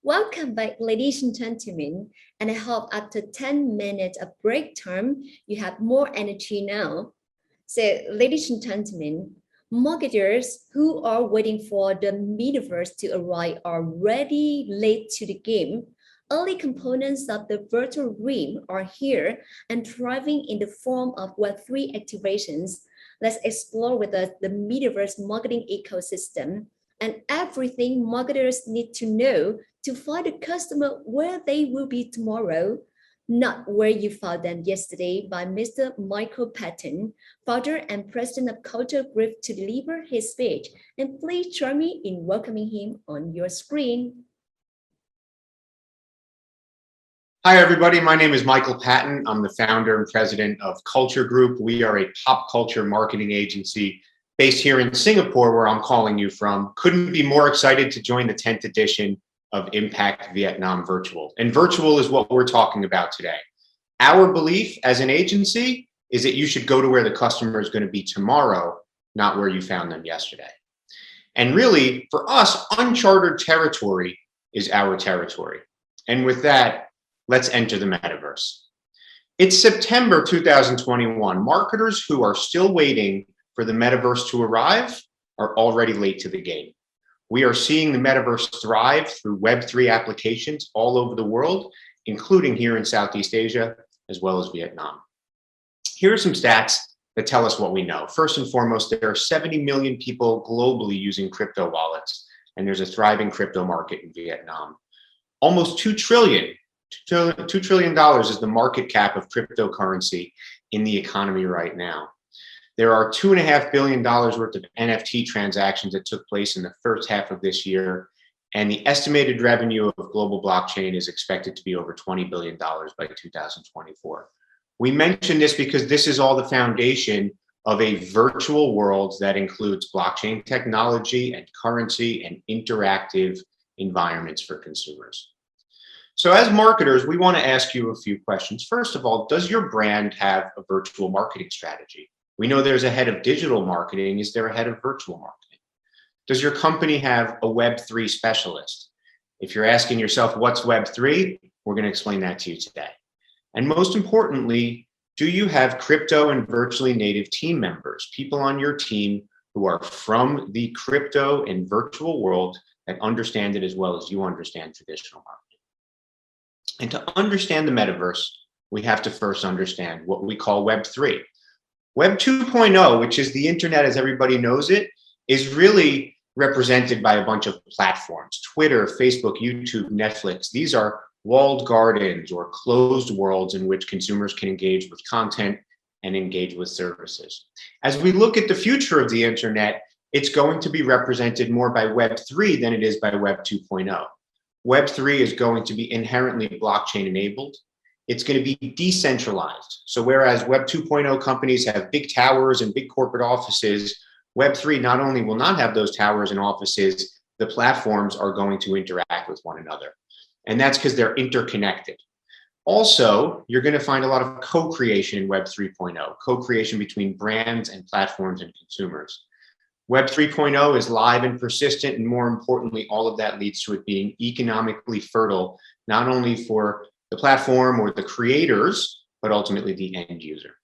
Welcome back, ladies and gentlemen, and I hope after 10 minutes of break time, you have more energy now. So, ladies and gentlemen, marketers who are waiting for the metaverse to arrive are already late to the game. Early components of the virtual realm are here and thriving in the form of Web3 activations. Let's explore with us the metaverse marketing ecosystem and everything marketers need to know to find a customer where they will be tomorrow, not where you found them yesterday, by Mr. Michael Patton, founder and president of Culture Group, to deliver his speech. And please join me in welcoming him on your screen. Hi, everybody. My name is Michael Patton. I'm the founder and president of Culture Group. We are a pop culture marketing agency based here in Singapore, where I'm calling you from. Couldn't be more excited to join the 10th edition of Impact Vietnam Virtual. And virtual is what we're talking about today. Our belief as an agency is that you should go to where the customer is going to be tomorrow, not where you found them yesterday. And really, for us, uncharted territory is our territory. And with that, let's enter the metaverse. It's September 2021. Marketers who are still waiting for the metaverse to arrive are already late to the game. We are seeing the metaverse thrive through Web3 applications all over the world, including here in Southeast Asia, as well as Vietnam. Here are some stats that tell us what we know. First and foremost, there are 70 million people globally using crypto wallets, and there's a thriving crypto market in Vietnam. Almost $2 trillion is the market cap of cryptocurrency in the economy right now. There are $2.5 billion worth of NFT transactions that took place in the first half of this year, and the estimated revenue of global blockchain is expected to be over $20 billion by 2024. We mention this because this is all the foundation of a virtual world that includes blockchain technology and currency and interactive environments for consumers. So as marketers, we want to ask you a few questions. First of all, does your brand have a virtual marketing strategy? We know there's a head of digital marketing. Is there a head of virtual marketing? Does your company have a Web3 specialist? If you're asking yourself, what's Web3? We're going to explain that to you today. And most importantly, do you have crypto and virtually native team members, people on your team who are from the crypto and virtual world that understand it as well as you understand traditional marketing? And to understand the metaverse, we have to first understand what we call Web3. Web 2.0, which is the internet as everybody knows it, is really represented by a bunch of platforms: Twitter, Facebook, YouTube, Netflix. These are walled gardens or closed worlds in which consumers can engage with content and engage with services. As we look at the future of the internet, it's going to be represented more by Web 3 than it is by Web 2.0. Web 3 is going to be inherently blockchain enabled. It's going to be decentralized. So whereas Web 2.0 companies have big towers and big corporate offices, Web 3 not only will not have those towers and offices, the platforms are going to interact with one another. And that's because they're interconnected. Also, you're going to find a lot of co-creation in Web 3.0, co-creation between brands and platforms and consumers. Web 3.0 is live and persistent, and more importantly, all of that leads to it being economically fertile, not only for the platform or the creators, but ultimately the end user.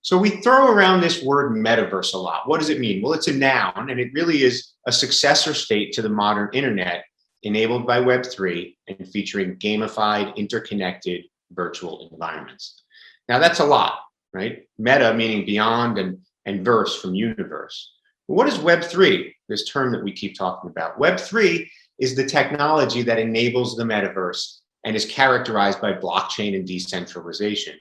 So we throw around this word metaverse a lot. What does it mean? Well, it's a noun, and it really is a successor state to the modern internet, enabled by Web 3 and featuring gamified, interconnected virtual environments. Now that's a lot, right? Meta meaning beyond, and verse from universe. What is Web 3, this term that we keep talking about? Web 3 is the technology that enables the metaverse and is characterized by blockchain and decentralization.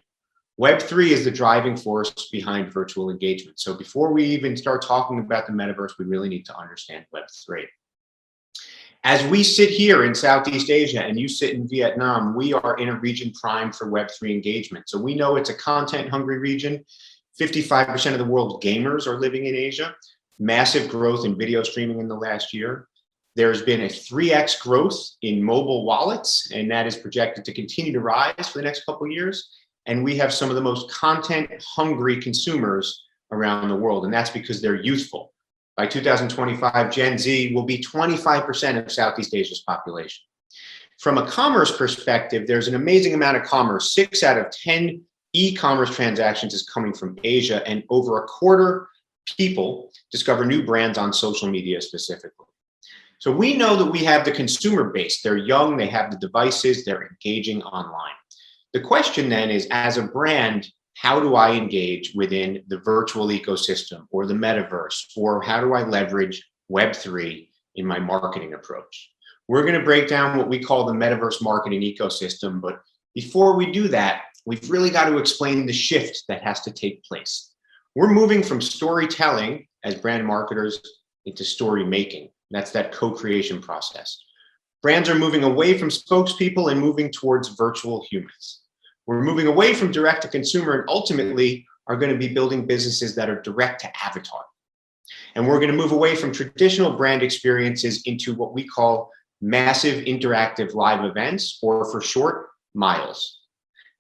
Web 3 is the driving force behind virtual engagement. So before we even start talking about the metaverse, we really need to understand Web 3. As we sit here in Southeast Asia and you sit in Vietnam, we are in a region primed for Web 3 engagement. So we know it's a content-hungry region. 55% of the world's gamers are living in Asia. Massive growth in video streaming in the last year. There's been a 3x growth in mobile wallets, and that is projected to continue to rise for the next couple of years. And we have some of the most content-hungry consumers around the world, and that's because they're youthful. By 2025, Gen Z will be 25% of Southeast Asia's population. From a commerce perspective, there's an amazing amount of commerce. 6 out of 10 e-commerce transactions is coming from Asia, and over a quarter people discover new brands on social media specifically. So we know that we have the consumer base. They're young, they have the devices, they're engaging online. The question then is, as a brand, how do I engage within the virtual ecosystem or the metaverse, or how do I leverage Web3 in my marketing approach? We're going to break down what we call the metaverse marketing ecosystem, but before we do that, we've really got to explain the shift that has to take place. We're moving from storytelling as brand marketers into story making. That's that co-creation process. Brands are moving away from spokespeople and moving towards virtual humans. We're moving away from direct to consumer and ultimately are going to be building businesses that are direct to avatar. And we're going to move away from traditional brand experiences into what we call massive interactive live events, or for short, miles.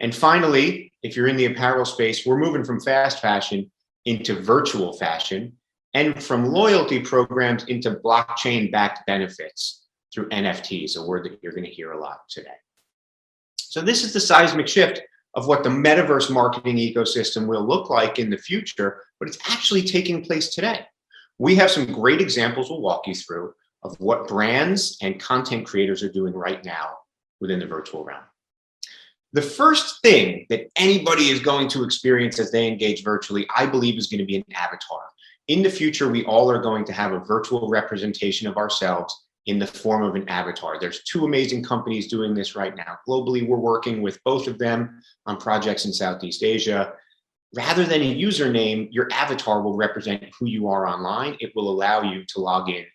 And finally, if you're in the apparel space, we're moving from fast fashion into virtual fashion, and from loyalty programs into blockchain-backed benefits through NFTs, a word that you're going to hear a lot today. So this is the seismic shift of what the metaverse marketing ecosystem will look like in the future, but it's actually taking place today. We have some great examples we'll walk you through of what brands and content creators are doing right now within the virtual realm. The first thing that anybody is going to experience as they engage virtually, I believe, is going to be an avatar. In the future, we all are going to have a virtual representation of ourselves in the form of an avatar. There's 2 amazing companies doing this right now. Globally, we're working with both of them on projects in Southeast Asia. Rather than a username, your avatar will represent who you are online. It will allow you to log in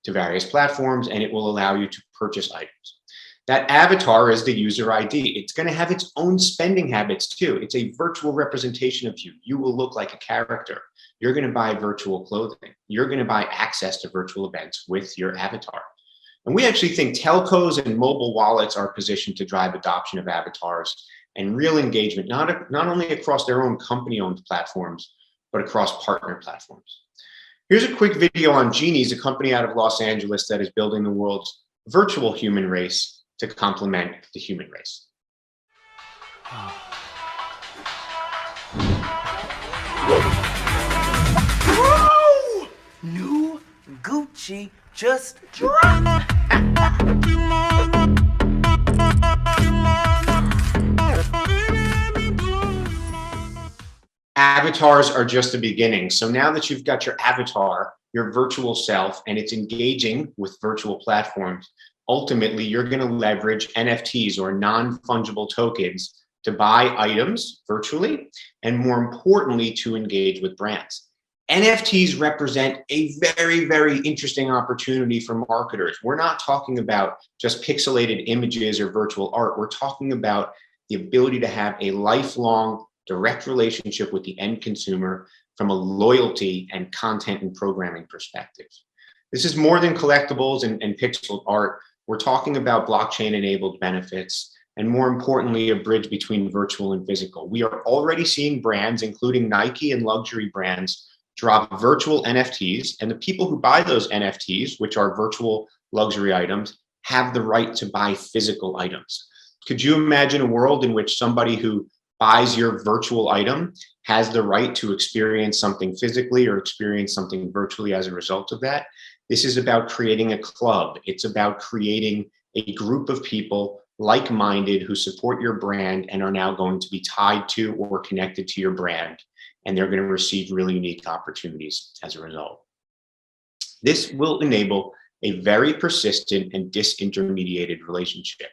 to various platforms, and it will allow you to purchase items. That avatar is the user ID. It's going to have its own spending habits too. It's a virtual representation of you. You will look like a character. You're going to buy virtual clothing. You're going to buy access to virtual events with your avatar. And we actually think telcos and mobile wallets are positioned to drive adoption of avatars and real engagement, not only across their own company-owned platforms, but across partner platforms. Here's a quick video on Genies, a company out of Los Angeles that is building the world's virtual human race to complement the human race. Whoa! New Gucci just dropped. Avatars are just the beginning. So now that you've got your avatar, your virtual self, and it's engaging with virtual platforms, ultimately you're going to leverage NFTs, or non-fungible tokens, to buy items virtually, and more importantly, to engage with brands. NFTs represent a very, very interesting opportunity for marketers. We're not talking about just pixelated images or virtual art. We're talking about the ability to have a lifelong direct relationship with the end consumer from a loyalty and content and programming perspective. This is more than collectibles and pixel art. We're talking about blockchain-enabled benefits, and more importantly, a bridge between virtual and physical. We are already seeing brands, including Nike and luxury brands, drop virtual NFTs, and the people who buy those NFTs, which are virtual luxury items, have the right to buy physical items. Could you imagine a world in which somebody who buys your virtual item has the right to experience something physically or experience something virtually as a result of that? This is about creating a club. It's about creating a group of people like-minded who support your brand and are now going to be tied to or connected to your brand, and they're going to receive really unique opportunities as a result. This will enable a very persistent and disintermediated relationship.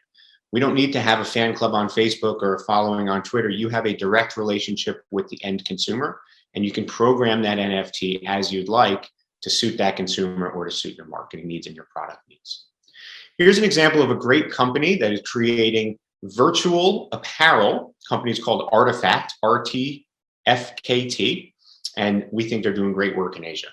We don't need to have a fan club on Facebook or a following on Twitter. You have a direct relationship with the end consumer, and you can program that NFT as you'd like to suit that consumer or to suit your marketing needs and your product needs. Here's an example of a great company that is creating virtual apparel. The company is called Artifact, RTFKT, and we think they're doing great work in Asia.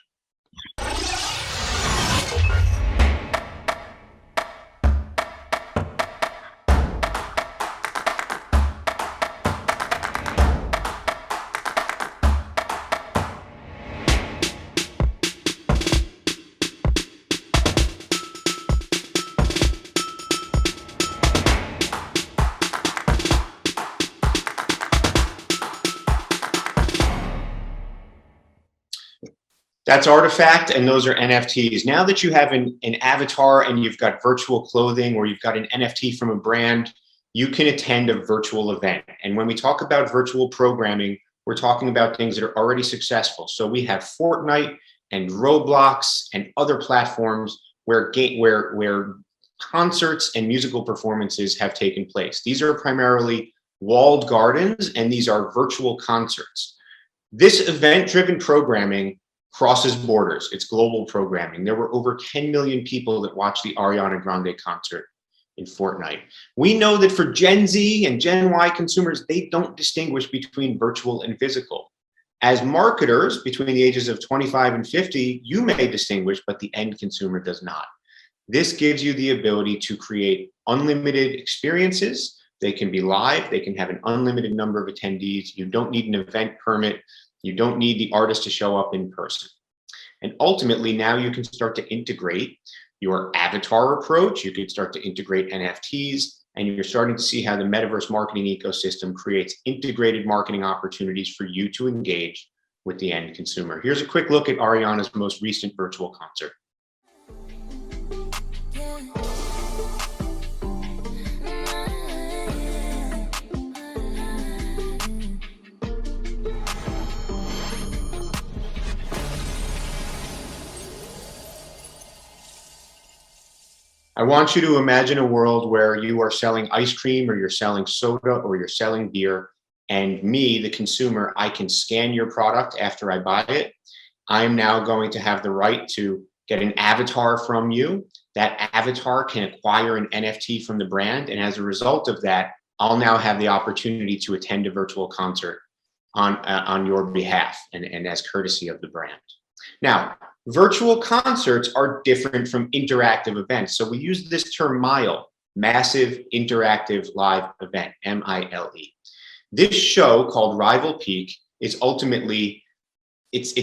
That's Artifact, and those are NFTs. Now that you have an avatar and you've got virtual clothing or you've got an NFT from a brand, you can attend a virtual event. And when we talk about virtual programming, we're talking about things that are already successful. So we have Fortnite and Roblox and other platforms where concerts and musical performances have taken place. These are primarily walled gardens, and these are virtual concerts. This event-driven programming crosses borders. It's global programming. There were over 10 million people that watched the Ariana Grande concert in Fortnite. We know that for Gen Z and Gen Y consumers, they don't distinguish between virtual and physical. As marketers between the ages of 25 and 50, you may distinguish, but the end consumer does not. This gives you the ability to create unlimited experiences. They can be live. They can have an unlimited number of attendees. You don't need an event permit. You don't need the artist to show up in person. And ultimately, now you can start to integrate your avatar approach. You can start to integrate NFTs, and you're starting to see how the metaverse marketing ecosystem creates integrated marketing opportunities for you to engage with the end consumer. Here's a quick look at Ariana's most recent virtual concert. I want you to imagine a world where you are selling ice cream, or you're selling soda, or you're selling beer, and me, the consumer, I can scan your product after I buy it. I'm now going to have the right to get an avatar from you. That avatar can acquire an NFT from the brand, and as a result of that, I'll now have the opportunity to attend a virtual concert on your behalf and as courtesy of the brand. Now, virtual concerts are different from interactive events. So we use this term MILE, Massive Interactive Live Event, M-I-L-E. This show called Rival Peak is ultimately, it's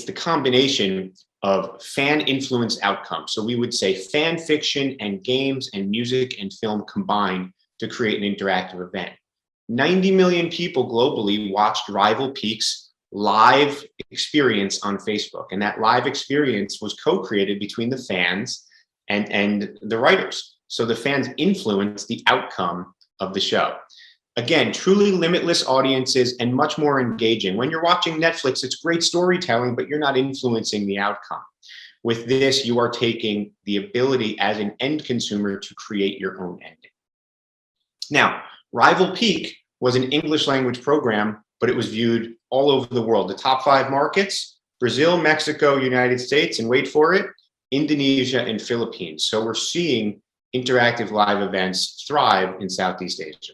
the combination of fan influence outcomes. So we would say fan fiction and games and music and film combined to create an interactive event. 90 million people globally watched Rival Peak's live experience on Facebook. And that live experience was co-created between the fans and the writers. So the fans influenced the outcome of the show. Again, truly limitless audiences and much more engaging. When you're watching Netflix, it's great storytelling, but you're not influencing the outcome. With this, you are taking the ability as an end consumer to create your own ending. Now, Rival Peak was an English language program, but it was viewed all over the world. The top 5 markets: Brazil, Mexico, United States, and wait for it, Indonesia and Philippines. So we're seeing interactive live events thrive in Southeast Asia.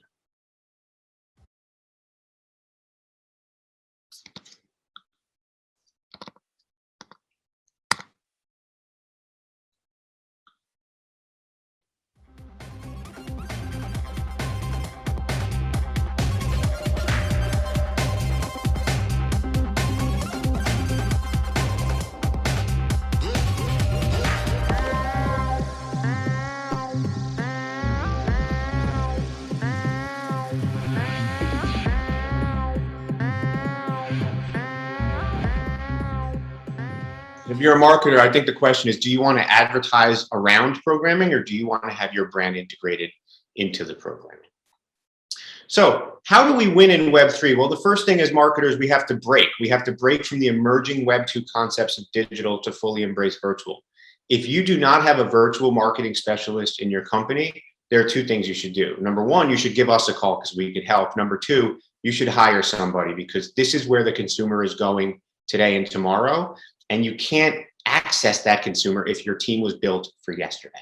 If you're a marketer, I think the question is, do you want to advertise around programming, or do you want to have your brand integrated into the programming? So how do we win in Web3? Well, the first thing as marketers, we have to break. We have to break from the emerging Web2 concepts of digital to fully embrace virtual. If you do not have a virtual marketing specialist in your company, there are 2 things you should do. Number 1, you should give us a call because we could help. Number 2, you should hire somebody, because this is where the consumer is going today and tomorrow. And you can't access that consumer if your team was built for yesterday.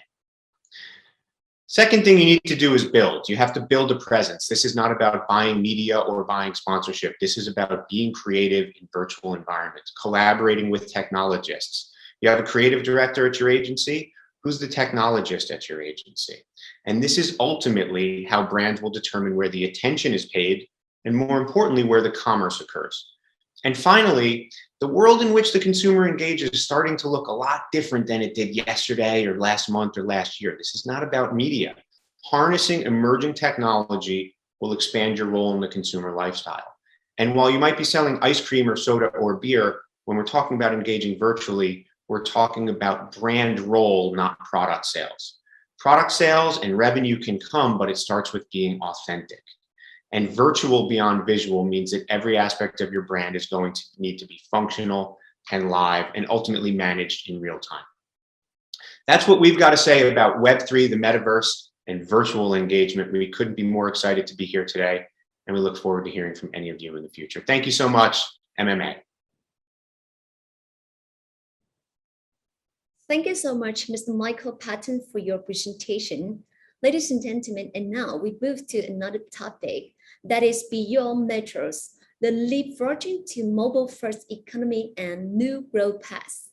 Second thing you need to do is build. You have to build a presence. This is not about buying media or buying sponsorship. This is about being creative in virtual environments, collaborating with technologists. You have a creative director at your agency. Who's the technologist at your agency? And this is ultimately how brands will determine where the attention is paid, and more importantly, where the commerce occurs. And finally, the world in which the consumer engages is starting to look a lot different than it did yesterday or last month or last year. This is not about media. Harnessing emerging technology will expand your role in the consumer lifestyle. And while you might be selling ice cream or soda or beer, When we're talking about engaging virtually, we're talking about brand role, not product sales. Product sales and revenue can come, but it starts with being authentic. And virtual beyond visual means that every aspect of your brand is going to need to be functional and live and ultimately managed in real time. That's what we've got to say about Web3, the metaverse, and virtual engagement. We couldn't be more excited to be here today, and we look forward to hearing from any of you in the future. Thank you so much, MMA. Thank you so much, Mr. Michael Patton, for your presentation. Ladies and gentlemen, and now we move to another topic that is beyond metros, the leapfrogging to mobile-first economy and new growth paths.